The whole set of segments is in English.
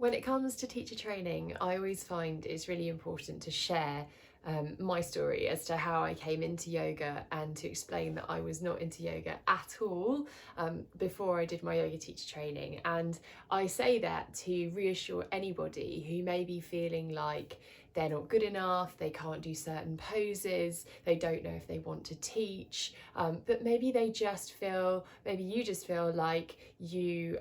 When it comes to teacher training, I always find it's really important to share my story as to how I came into yoga and to explain that I was not into yoga at all before I did my yoga teacher training. And I say that to reassure anybody who may be feeling like they're not good enough, they can't do certain poses, they don't know if they want to teach, but maybe they just feel, maybe you just feel like you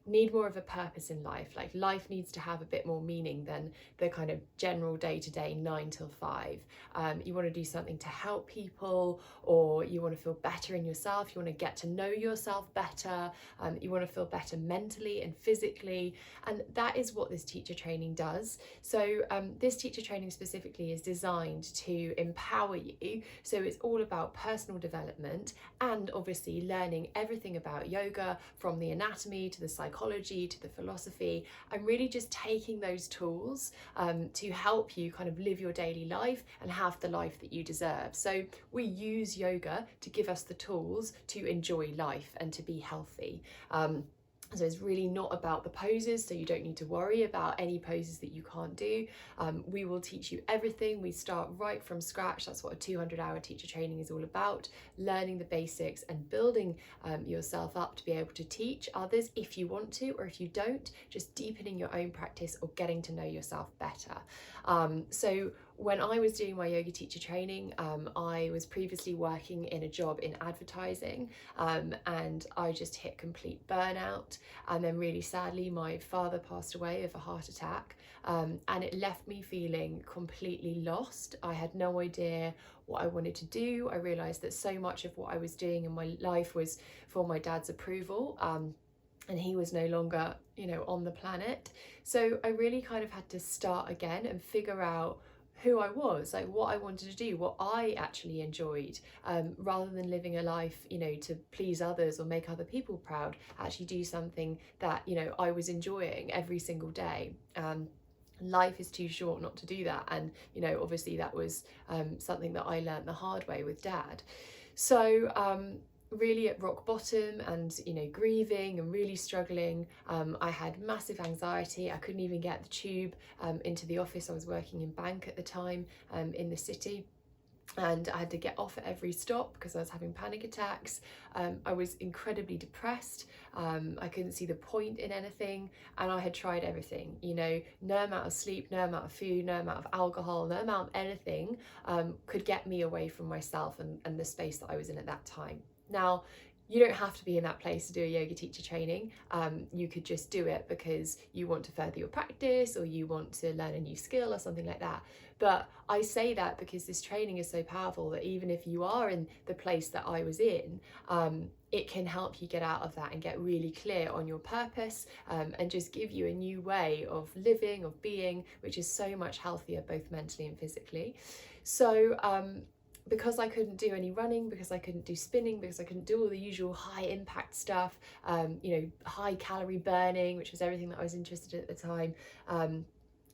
need more of a purpose in life. Like life needs to have a bit more meaning than the kind of general day-to-day 9 till 5. You want to do something to help people, or you want to feel better in yourself, you want to get to know yourself better, you want to feel better mentally and physically, and that is what this teacher training does. So this teacher training specifically is designed to empower you, so it's all about personal development and obviously learning everything about yoga, from the anatomy to the psychology to the philosophy, and really just taking those tools to help you kind of live your daily life and have the life that you deserve. So we use yoga to give us the tools to enjoy life and to be healthy. So it's really not about the poses, so you don't need to worry about any poses that you can't do. We will teach you everything. We start right from scratch. That's what a 200-hour teacher training is all about, learning the basics and building yourself up to be able to teach others if you want to, or if you don't, just deepening your own practice or getting to know yourself better. So when I was doing my yoga teacher training, I was previously working in a job in advertising, and I just hit complete burnout. And then really sadly, my father passed away of a heart attack, and it left me feeling completely lost. I had no idea what I wanted to do. I realised that so much of what I was doing in my life was for my dad's approval. And he was no longer, on the planet. So I really kind of had to start again and figure out who I was, like what I wanted to do, what I actually enjoyed, rather than living a life, to please others or make other people proud. Actually do something that, I was enjoying every single day. Life is too short not to do that, and obviously that was something that I learned the hard way with Dad. So really at rock bottom and grieving and really struggling, I had massive anxiety. I couldn't even get the tube into the office. I was working in bank at the time, in the city, and I had to get off at every stop because I was having panic attacks. I was incredibly depressed. I couldn't see the point in anything, and I had tried everything, no amount of sleep, no amount of food, no amount of alcohol, no amount of anything could get me away from myself and the space that I was in at that time. Now, you don't have to be in that place to do a yoga teacher training. You could just do it because you want to further your practice, or you want to learn a new skill or something like that. But I say that because this training is so powerful that even if you are in the place that I was in, it can help you get out of that and get really clear on your purpose, and just give you a new way of living, of being, which is so much healthier both mentally and physically. So because I couldn't do any running, because I couldn't do spinning, because I couldn't do all the usual high impact stuff, high calorie burning, which was everything that I was interested in at the time,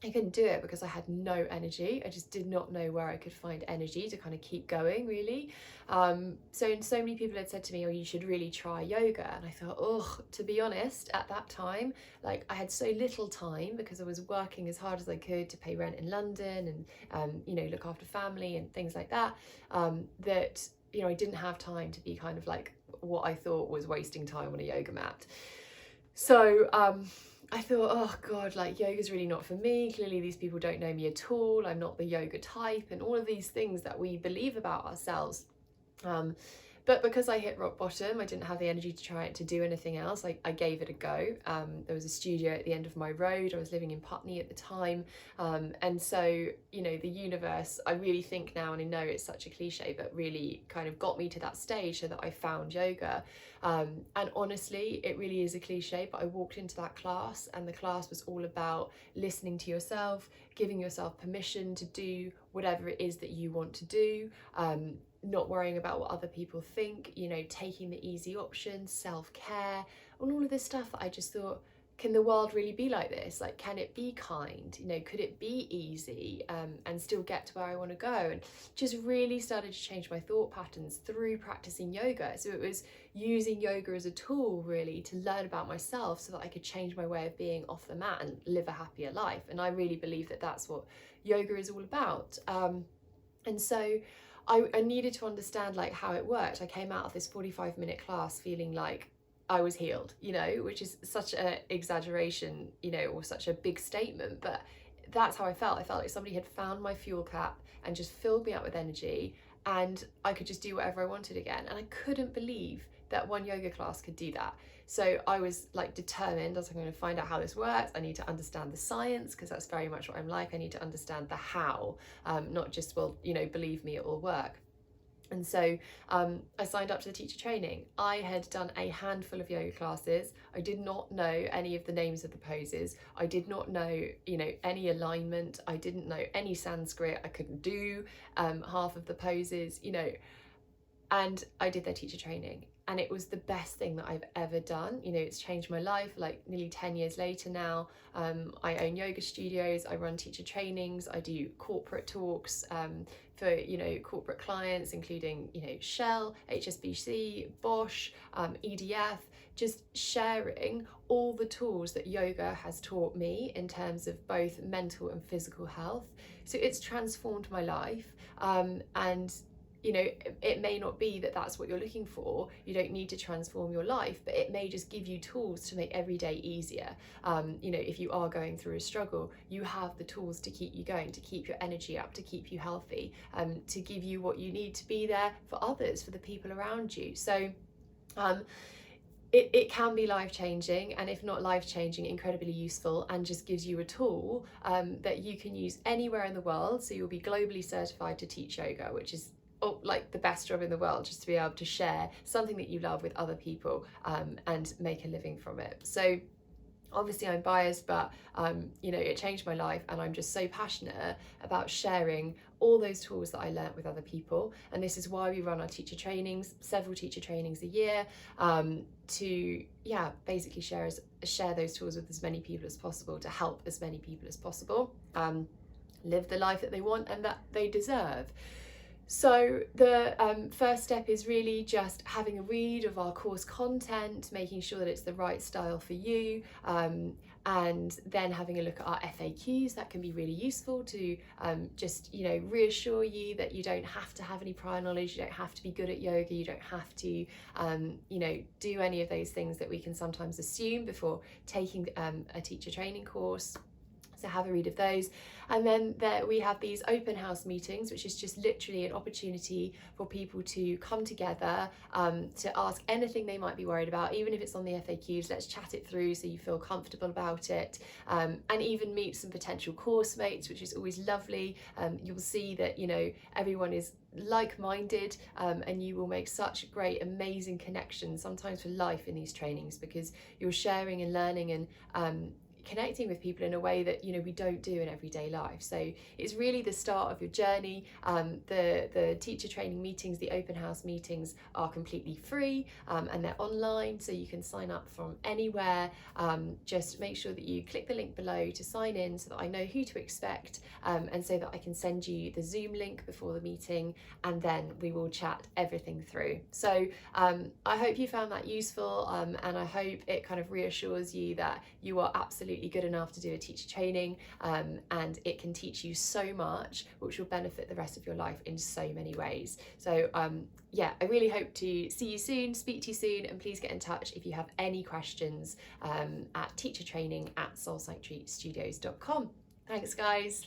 I couldn't do it because I had no energy. I just did not know where I could find energy to kind of keep going, really. So many people had said to me, oh, you should really try yoga. And I thought, oh, to be honest, at that time, like I had so little time because I was working as hard as I could to pay rent in London and, look after family and things like that, that, I didn't have time to be kind of like what I thought was wasting time on a yoga mat. So I thought, oh God, like yoga's really not for me. Clearly these people don't know me at all. I'm not the yoga type, and all of these things that we believe about ourselves. But because I hit rock bottom, I didn't have the energy to do anything else. I gave it a go. There was a studio at the end of my road. I was living in Putney at the time. And so, the universe, I really think now, and I know it's such a cliche, but really kind of got me to that stage so that I found yoga. And honestly, it really is a cliche, but I walked into that class and the class was all about listening to yourself, giving yourself permission to do whatever it is that you want to do, not worrying about what other people think, taking the easy options, self-care, and all of this stuff that I just thought, can the world really be like this? Like, can it be kind? You know, could it be easy, and still get to where I want to go? And just really started to change my thought patterns through practicing yoga. So it was using yoga as a tool really to learn about myself so that I could change my way of being off the mat and live a happier life. And I really believe that that's what yoga is all about. And so I needed to understand like how it worked. I came out of this 45-minute class feeling like I was healed, you know, which is such an exaggeration, you know, or such a big statement, but that's how I felt. I felt like somebody had found my fuel cap and just filled me up with energy, and I could just do whatever I wanted again. And I couldn't believe that one yoga class could do that. So I was like determined, I was going to find out how this works. I need to understand the science, because that's very much what I'm like. I need to understand the how, not just, well, you know, believe me, it will work. And so I signed up to the teacher training. I had done a handful of yoga classes. I did not know any of the names of the poses. I did not know, you know, any alignment. I didn't know any Sanskrit. I couldn't do half of the poses, you know. And I did their teacher training, and it was the best thing that I've ever done. You know, it's changed my life. Like nearly 10 years later now, I own yoga studios, I run teacher trainings, I do corporate talks for, you know, corporate clients, including, you know, Shell, HSBC, Bosch, EDF, just sharing all the tools that yoga has taught me in terms of both mental and physical health. So it's transformed my life, and you know, it may not be that that's what you're looking for. You don't need to transform your life, but it may just give you tools to make every day easier. You know, if you are going through a struggle, you have the tools to keep you going, to keep your energy up, to keep you healthy, to give you what you need to be there for others, for the people around you. So it can be life-changing, and if not life-changing, incredibly useful, and just gives you a tool that you can use anywhere in the world. So you'll be globally certified to teach yoga, which is like the best job in the world, just to be able to share something that you love with other people, and make a living from it. So obviously I'm biased, but you know, it changed my life, and I'm just so passionate about sharing all those tools that I learnt with other people. And this is why we run our teacher trainings, several teacher trainings a year, to basically share those tools with as many people as possible, to help as many people as possible live the life that they want and that they deserve. So the first step is really just having a read of our course content, making sure that it's the right style for you, and then having a look at our FAQs. That can be really useful to just, you know, reassure you that you don't have to have any prior knowledge, you don't have to be good at yoga, you don't have to, you know, do any of those things that we can sometimes assume before taking a teacher training course. So have a read of those. And then we have these open house meetings, which is just literally an opportunity for people to come together, to ask anything they might be worried about, even if it's on the FAQs. Let's chat it through so you feel comfortable about it, and even meet some potential course mates, which is always lovely. You'll see that, you know, everyone is like-minded, and you will make such great, amazing connections, sometimes for life, in these trainings, because you're sharing and learning and connecting with people in a way that, you know, we don't do in everyday life. So it's really the start of your journey. The teacher training meetings, the open house meetings, are completely free, and they're online, so you can sign up from anywhere. Just make sure that you click the link below to sign in, so that I know who to expect, and so that I can send you the Zoom link before the meeting, and then we will chat everything through. So I hope you found that useful, and I hope it kind of reassures you that you are absolutely good enough to do a teacher training, and it can teach you so much, which will benefit the rest of your life in so many ways. So yeah, I really hope to see you soon, speak to you soon, and please get in touch if you have any questions at teachertraining@soulsanctuarystudios.com. Thanks guys.